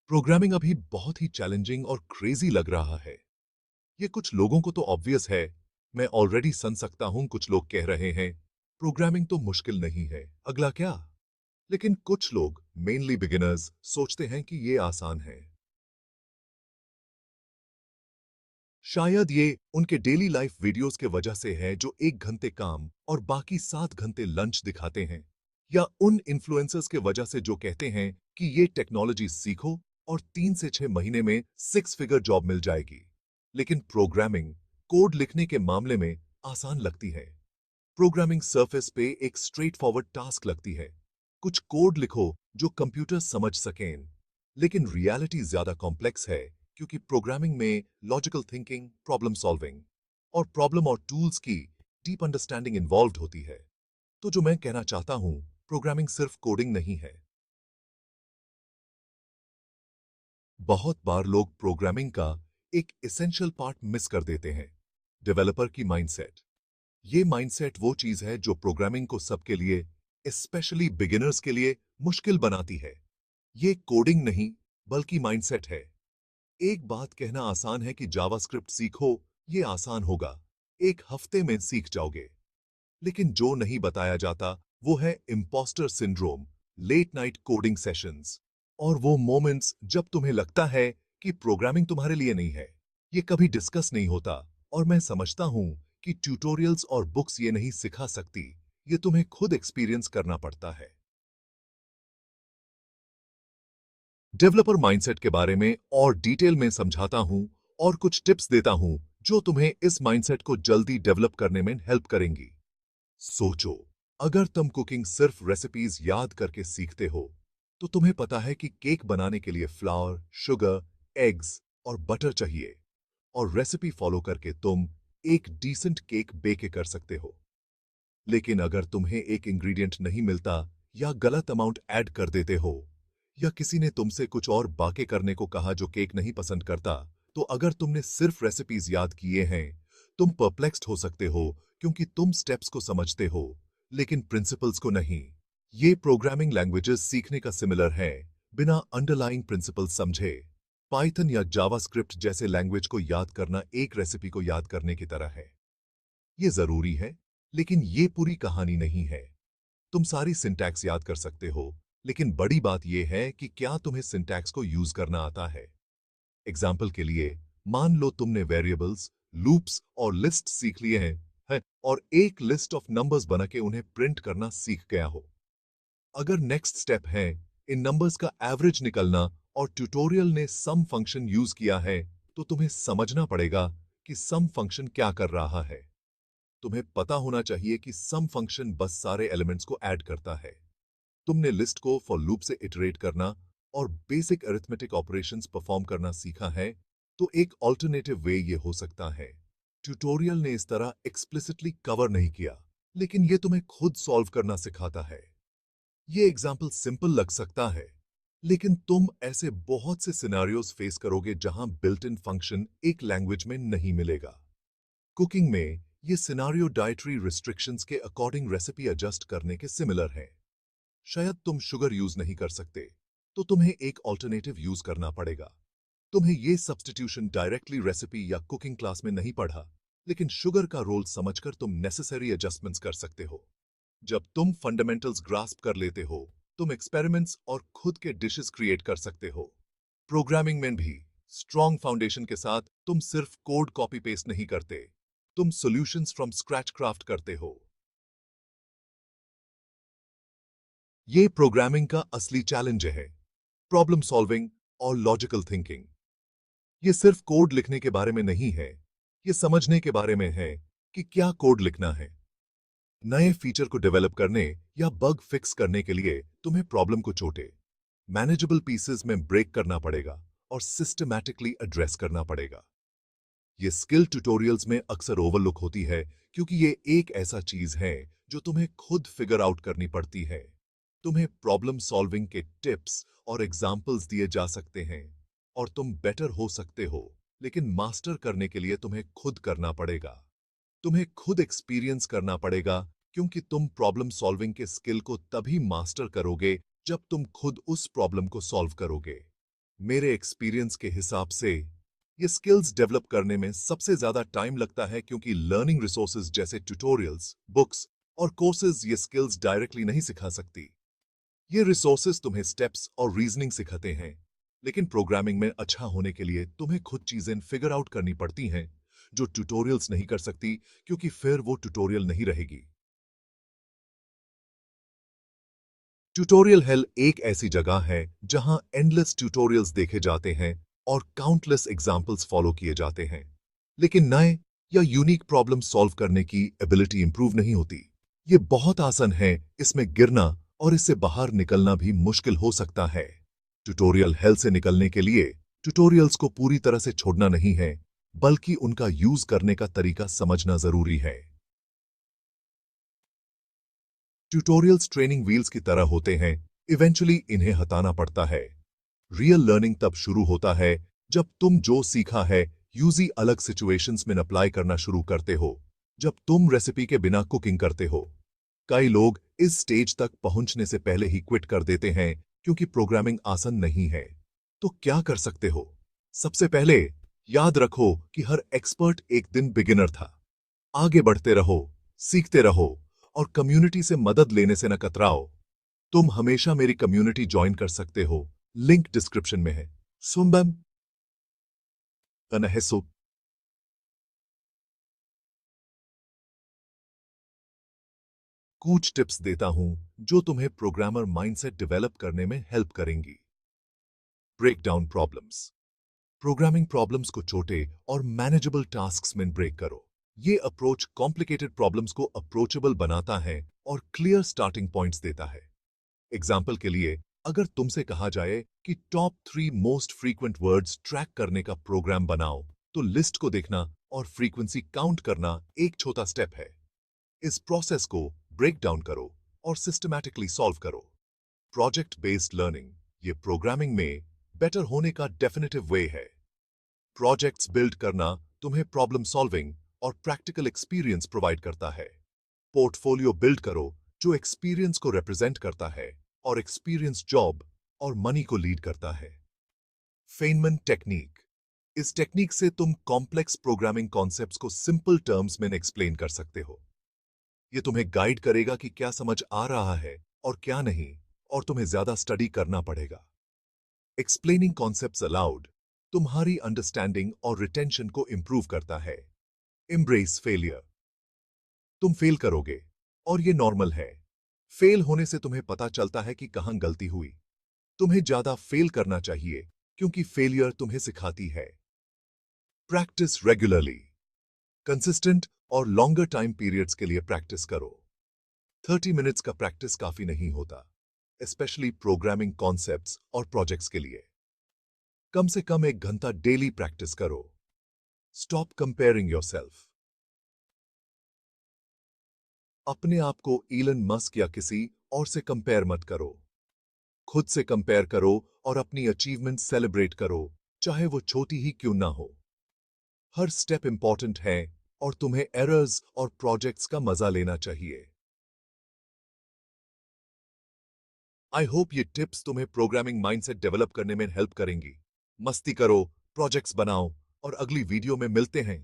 Programming अभी बहुत ही challenging और क्रेजी लग रहा है। ये कुछ लोगों को तो ऑब्वियस है। मैं ऑलरेडी सुन सकता हूं कुछ लोग कह रहे हैं प्रोग्रामिंग तो मुश्किल नहीं है, अगला क्या। लेकिन कुछ लोग, मेनली बिगिनर्स, सोचते हैं कि ये आसान है। शायद ये उनके डेली लाइफ वीडियोस के वजह से है जो 1 घंटे काम और बाकी 7 घंटे लंच दिखाते हैं, या उन इन्फ्लुएंसर्स के वजह से जो कहते हैं कि ये टेक्नोलॉजी सीखो और 3 से 6 महीने में 6 फिगर जॉब मिल जाएगी। लेकिन प्रोग्रामिंग, कोड लिखने के मामले में आसान लगती है। प्रोग्रामिंग सरफेस पे एक स्ट्रेट फॉरवर्ड टास्क लगती है। कुछ कोड लिखो जो कंप्यूटर समझ सकें। लेकिन रियलिटी ज्यादा कॉम्प्लेक्स है, क्योंकि प्रोग्रामिंग में लॉजिकल थिंकिंग, प्रॉब्लम सॉल्विंग और प्रॉब्लम और टूल्स की डीप अंडरस्टैंडिंग इन्वॉल्व्ड होती है। तो जो मैं कहना चाहता हूं, प्रोग्रामिंग सिर्फ कोडिंग नहीं है। बहुत बार लोग प्रोग्रामिंग का एक एसेंशियल पार्ट मिस कर देते हैं, डेवलपर की माइंडसेट। ये माइंडसेट वो चीज है जो प्रोग्रामिंग को सबके लिए, स्पेशली बिगिनर्स के लिए, मुश्किल बनाती है। ये कोडिंग नहीं, बल्कि माइंडसेट है। एक बात कहना आसान है कि जावास्क्रिप्ट सीखो, ये आसान होगा, 1 हफ्ते में सीख जाओगे। लेकिन जो नहीं बताया जाता वो है impostor syndrome, late night coding sessions और वो मोमेंट्स जब तुम्हें लगता है कि प्रोग्रामिंग तुम्हारे लिए नहीं है। ये कभी डिस्कस नहीं होता, और मैं समझता हूं कि ट्यूटोरियल्स और बुक्स ये नहीं सिखा सकती, ये तुम्हें खुद एक्सपीरियंस करना पड़ता है। डेवलपर माइंडसेट के बारे में और डिटेल में समझाता हूं और कुछ टिप्स देता हूं जो तुम्हें इस माइंडसेट को जल्दी डेवलप करने में हेल्प करेंगी। सोचो, अगर तुम कुकिंग सिर्फ रेसिपीज याद करके सीखते हो, तो तुम्हें पता है कि केक बनाने के लिए फ्लावर, शुगर, एग्स और बटर चाहिए, और रेसिपी फॉलो करके तुम एक डिसेंट केक बेक कर सकते हो। लेकिन अगर तुम्हें एक इंग्रेडिएंट नहीं मिलता, या गलत अमाउंट ऐड कर देते हो, या किसी ने तुमसे कुछ और बाके करने को कहा जो केक नहीं पसंद करता, तो अगर तुमने सिर्फ रेसिपीज याद किए हैं, तुम परप्लेक्स्ड हो सकते हो, क्योंकि तुम स्टेप्स को समझते हो लेकिन प्रिंसिपल्स को नहीं। ये प्रोग्रामिंग लैंग्वेजेस सीखने का सिमिलर है, बिना अंडरलाइंग प्रिंसिपल्स समझे। पाइथन या जावास्क्रिप्ट जैसे लैंग्वेज को याद करना एक रेसिपी को याद करने की तरह है। ये जरूरी है, लेकिन ये पूरी कहानी नहीं है। तुम सारी सिंटैक्स याद कर सकते हो, लेकिन बड़ी बात यह है कि क्या तुम्हें सिंटैक्स को यूज करना आता है। एग्जाम्पल के लिए, मान लो तुमने वेरिएबल्स, लूप्स और लिस्ट सीख लिए हैं, और एक लिस्ट ऑफ नंबर्स बना के उन्हें प्रिंट करना सीख गया हो। अगर नेक्स्ट स्टेप है इन नंबर्स का एवरेज निकलना, और ट्यूटोरियल ने सम फंक्शन यूज किया है, तो तुम्हें समझना पड़ेगा कि सम फंक्शन क्या कर रहा है। तुम्हें पता होना चाहिए कि सम फंक्शन बस सारे एलिमेंट्स को ऐड करता है। तुमने लिस्ट को फॉर लूप से इटरेट करना और बेसिक अरिथमेटिक ऑपरेशंस परफॉर्म करना सीखा है, तो एक ऑल्टरनेटिव वे ये हो सकता है। ट्यूटोरियल ने इस तरह एक्सप्लिसिटली कवर नहीं किया, लेकिन ये तुम्हें खुद सॉल्व करना सिखाता है। ये एग्जाम्पल सिंपल लग सकता है, लेकिन तुम ऐसे बहुत से सिनारियोज फेस करोगे जहां बिल्ट इन फंक्शन एक लैंग्वेज में नहीं मिलेगा। कुकिंग में ये सिनारियो डाइटरी रिस्ट्रिक्शंस के अकॉर्डिंग रेसिपी एडजस्ट करने के सिमिलर है। शायद तुम शुगर यूज नहीं कर सकते, तो तुम्हें एक ऑल्टरनेटिव यूज करना पड़ेगा। तुम्हें ये सब्स्टिट्यूशन डायरेक्टली रेसिपी या कुकिंग क्लास में नहीं पढ़ा, लेकिन शुगर का रोल समझकर तुम नेसेसरी एडजस्टमेंट्स कर सकते हो। जब तुम फंडामेंटल्स ग्रास्प कर लेते हो, तुम एक्सपेरिमेंट्स और खुद के डिशेस क्रिएट कर सकते हो। प्रोग्रामिंग में भी स्ट्रॉन्ग फाउंडेशन के साथ तुम सिर्फ कोड कॉपी पेस्ट नहीं करते, तुम सॉल्यूशंस फ्रॉम स्क्रैच क्राफ्ट करते हो। ये प्रोग्रामिंग का असली चैलेंज है, प्रॉब्लम सॉल्विंग और लॉजिकल थिंकिंग। ये सिर्फ कोड लिखने के बारे में नहीं है, ये समझने के बारे में है कि क्या कोड लिखना है। नए फीचर को डेवलप करने या बग फिक्स करने के लिए तुम्हें प्रॉब्लम को छोटे, मैनेजेबल पीसेस में ब्रेक करना पड़ेगा और सिस्टमैटिकली एड्रेस करना पड़ेगा। ये स्किल ट्यूटोरियल्स में अक्सर ओवरलुक होती है, क्योंकि ये एक ऐसा चीज है जो तुम्हें खुद फिगर आउट करनी पड़ती है। तुम्हें प्रॉब्लम सॉल्विंग के टिप्स और एग्जाम्पल्स दिए जा सकते हैं, और तुम बेटर हो सकते हो, लेकिन मास्टर करने के लिए तुम्हें खुद करना पड़ेगा। तुम्हें खुद एक्सपीरियंस करना पड़ेगा, क्योंकि तुम प्रॉब्लम सॉल्विंग के स्किल को तभी मास्टर करोगे जब तुम खुद उस प्रॉब्लम को सॉल्व करोगे। मेरे एक्सपीरियंस के हिसाब से ये स्किल्स डेवलप करने में सबसे ज्यादा टाइम लगता है क्योंकि लर्निंग रिसोर्सेज जैसे ट्यूटोरियल्स, बुक्स और कोर्सेज ये स्किल्स डायरेक्टली नहीं सिखा सकती। ये रिसोर्सेज तुम्हें स्टेप्स और रीजनिंग सिखाते हैं, लेकिन प्रोग्रामिंग में अच्छा होने के लिए तुम्हें खुद चीजें फिगर आउट करनी पड़ती हैं जो ट्यूटोरियल्स नहीं कर सकती, क्योंकि फिर वो ट्यूटोरियल नहीं रहेगी। ट्यूटोरियल हेल एक ऐसी जगह है जहां एंडलेस ट्यूटोरियल्स देखे जाते हैं और काउंटलेस एग्जाम्पल्स फॉलो किए जाते हैं, लेकिन नए या यूनिक प्रॉब्लम सॉल्व करने की एबिलिटी इंप्रूव नहीं होती। ये बहुत आसान है, इसमें गिरना और इससे बाहर निकलना भी मुश्किल हो सकता है। ट्यूटोरियल हेल से निकलने के लिए ट्यूटोरियल्स को पूरी तरह से छोड़ना नहीं है, बल्कि उनका यूज करने का तरीका समझना जरूरी है। ट्यूटोरियल्स ट्रेनिंग व्हील्स की तरह होते हैं, इवेंचुअली इन्हें हटाना पड़ता है। रियल लर्निंग तब शुरू होता है जब तुम जो सीखा है यूजी अलग सिचुएशंस में अप्लाई करना शुरू करते हो, जब तुम रेसिपी के बिना कुकिंग करते हो। कई लोग इस स्टेज तक पहुंचने से पहले ही क्विट कर देते हैं क्योंकि प्रोग्रामिंग आसान नहीं है। तो क्या कर सकते हो? सबसे पहले याद रखो कि हर एक्सपर्ट एक दिन बिगिनर था। आगे बढ़ते रहो, सीखते रहो और कम्युनिटी से मदद लेने से न कतराओ। तुम हमेशा मेरी कम्युनिटी ज्वाइन कर सकते हो, लिंक डिस्क्रिप्शन में है। सुंबम कनहेसो। कुछ टिप्स देता हूं जो तुम्हें प्रोग्रामर माइंडसेट डेवलप करने में हेल्प करेंगी। Break down problems. Programming problems को छोटे और मैनेजेबल टास्क्स में ब्रेक करो। ये अप्रोच कॉम्प्लिकेटेड प्रॉब्लम्स को अप्रोचेबल बनाता है और क्लियर स्टार्टिंग पॉइंट्स देता है। एग्जाम्पल के लिए, अगर तुमसे कहा जाए कि top 3 most frequent words track करने का प्रोग्राम बनाओ, तो लिस्ट को देखना और फ्रीक्वेंसी काउंट करना एक छोटा स्टेप है। इस प्रोसेस को ब्रेक डाउन करो और सिस्टमैटिकली सॉल्व करो। प्रोजेक्ट बेस्ड लर्निंग ये प्रोग्रामिंग में बेटर होने का डेफिनेटिव वे है। प्रोजेक्ट्स बिल्ड करना तुम्हें प्रॉब्लम सॉल्विंग और प्रैक्टिकल एक्सपीरियंस प्रोवाइड करता है। पोर्टफोलियो बिल्ड करो जो एक्सपीरियंस को रिप्रेजेंट करता है और एक्सपीरियंस जॉब और मनी को लीड करता है। Feynman technique. इस टेक्निक से तुम कॉम्प्लेक्स प्रोग्रामिंग कॉन्सेप्ट्स को सिंपल टर्म्स में एक्सप्लेन कर सकते हो। ये तुम्हें गाइड करेगा कि क्या समझ आ रहा है और क्या नहीं, और तुम्हें ज्यादा स्टडी करना पड़ेगा। एक्सप्लेनिंग कॉन्सेप्ट्स अलाउड तुम्हारी अंडरस्टैंडिंग और रिटेंशन को इंप्रूव करता है। Embrace failure. तुम फेल करोगे और ये नॉर्मल है। फेल होने से तुम्हें पता चलता है कि कहां गलती हुई। तुम्हें ज्यादा फेल करना चाहिए क्योंकि फेलियर तुम्हें सिखाती है। Practice regularly. कंसिस्टेंट और लॉन्गर टाइम पीरियड्स के लिए प्रैक्टिस करो। 30 मिनट्स का प्रैक्टिस काफी नहीं होता, स्पेशली प्रोग्रामिंग कॉन्सेप्ट्स और प्रोजेक्ट्स के लिए। कम से कम 1 घंटा डेली प्रैक्टिस करो। Stop comparing yourself. अपने आप को इलन मस्क या किसी और से कंपेयर मत करो। खुद से कंपेयर करो और अपनी अचीवमेंट सेलिब्रेट करो, चाहे वो छोटी ही क्यों ना हो। हर स्टेप इंपॉर्टेंट है और तुम्हें एरर्स और प्रोजेक्ट्स का मजा लेना चाहिए। आई होप ये टिप्स तुम्हें प्रोग्रामिंग माइंडसेट डेवलप करने में हेल्प करेंगी। मस्ती करो, प्रोजेक्ट्स बनाओ और अगली वीडियो में मिलते हैं।